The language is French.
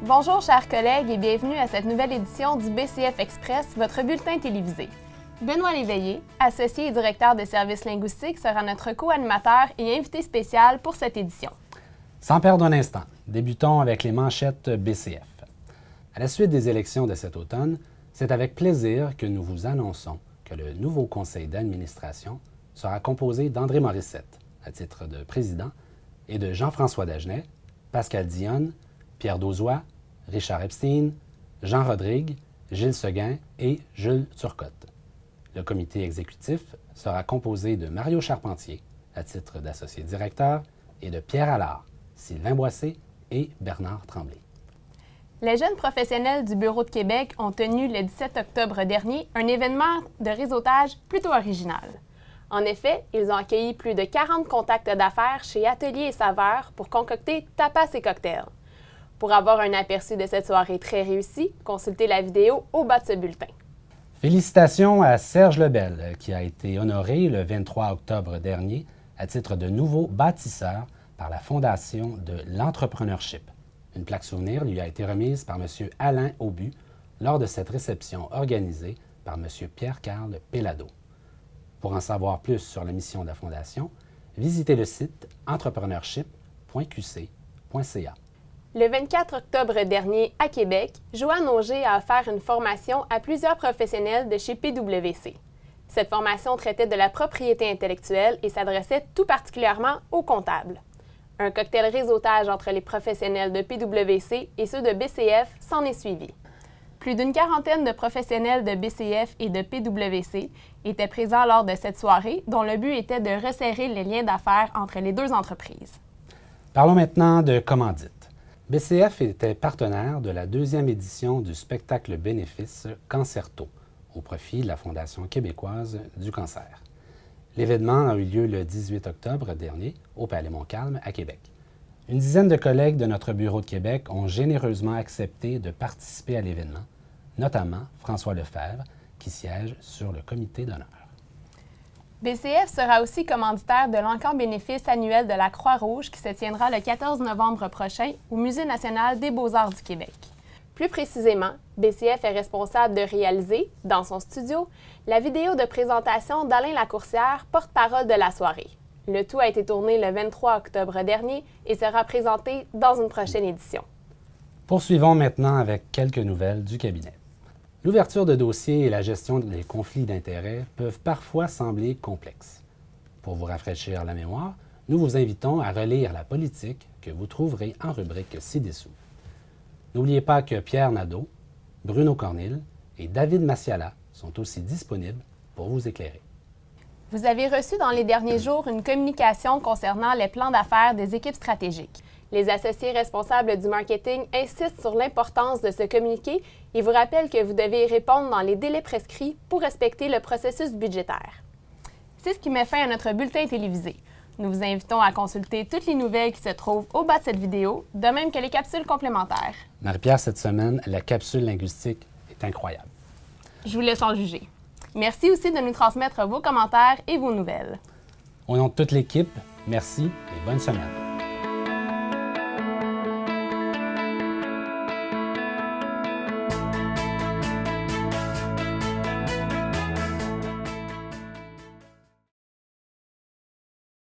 Bonjour chers collègues et bienvenue à cette nouvelle édition du BCF Express, votre bulletin télévisé. Benoît Léveillé, associé et directeur de services linguistiques, sera notre co-animateur et invité spécial pour cette édition. Sans perdre un instant, débutons avec les manchettes BCF. À la suite des élections de cet automne, c'est avec plaisir que nous vous annonçons que le nouveau conseil d'administration sera composé d'André Morissette, à titre de président, et de Jean-François Dagenet, Pascal Dionne, Pierre Dauzois, Richard Epstein, Jean Rodrigue, Gilles Seguin et Jules Turcotte. Le comité exécutif sera composé de Mario Charpentier, à titre d'associé directeur, et de Pierre Allard, Sylvain Boissé et Bernard Tremblay. Les jeunes professionnels du Bureau de Québec ont tenu le 17 octobre dernier un événement de réseautage plutôt original. En effet, ils ont accueilli plus de 40 contacts d'affaires chez Atelier et Saveurs pour concocter tapas et cocktails. Pour avoir un aperçu de cette soirée très réussie, consultez la vidéo au bas de ce bulletin. Félicitations à Serge Lebel, qui a été honoré le 23 octobre dernier à titre de nouveau bâtisseur par la Fondation de l'entrepreneurship. Une plaque souvenir lui a été remise par M. Alain Aubu lors de cette réception organisée par M. Pierre-Carl Pellado. Pour en savoir plus sur la mission de la Fondation, visitez le site entrepreneurship.qc.ca. Le 24 octobre dernier, à Québec, Joanne Auger a offert une formation à plusieurs professionnels de chez PwC. Cette formation traitait de la propriété intellectuelle et s'adressait tout particulièrement aux comptables. Un cocktail réseautage entre les professionnels de PwC et ceux de BCF s'en est suivi. Plus d'une quarantaine de professionnels de BCF et de PwC étaient présents lors de cette soirée, dont le but était de resserrer les liens d'affaires entre les deux entreprises. Parlons maintenant de commandite. BCF était partenaire de la deuxième édition du spectacle bénéfice Cancerto, au profit de la Fondation québécoise du cancer. L'événement a eu lieu le 18 octobre dernier au Palais Montcalm à Québec. Une dizaine de collègues de notre Bureau de Québec ont généreusement accepté de participer à l'événement, notamment François Lefebvre, qui siège sur le comité d'honneur. BCF sera aussi commanditaire de l'encan bénéfice annuel de la Croix-Rouge qui se tiendra le 14 novembre prochain au Musée national des beaux-arts du Québec. Plus précisément, BCF est responsable de réaliser, dans son studio, la vidéo de présentation d'Alain Lacourcière, porte-parole de la soirée. Le tout a été tourné le 23 octobre dernier et sera présenté dans une prochaine édition. Poursuivons maintenant avec quelques nouvelles du cabinet. L'ouverture de dossiers et la gestion des conflits d'intérêts peuvent parfois sembler complexes. Pour vous rafraîchir la mémoire, nous vous invitons à relire la politique que vous trouverez en rubrique ci-dessous. N'oubliez pas que Pierre Nadeau, Bruno Cornil et David Massiala sont aussi disponibles pour vous éclairer. Vous avez reçu dans les derniers jours une communication concernant les plans d'affaires des équipes stratégiques. Les associés responsables du marketing insistent sur l'importance de se communiquer et vous rappellent que vous devez y répondre dans les délais prescrits pour respecter le processus budgétaire. C'est ce qui met fin à notre bulletin télévisé. Nous vous invitons à consulter toutes les nouvelles qui se trouvent au bas de cette vidéo, de même que les capsules complémentaires. Marie-Pierre, cette semaine, la capsule linguistique est incroyable. Je vous laisse en juger. Merci aussi de nous transmettre vos commentaires et vos nouvelles. Au nom de toute l'équipe, merci et bonne semaine.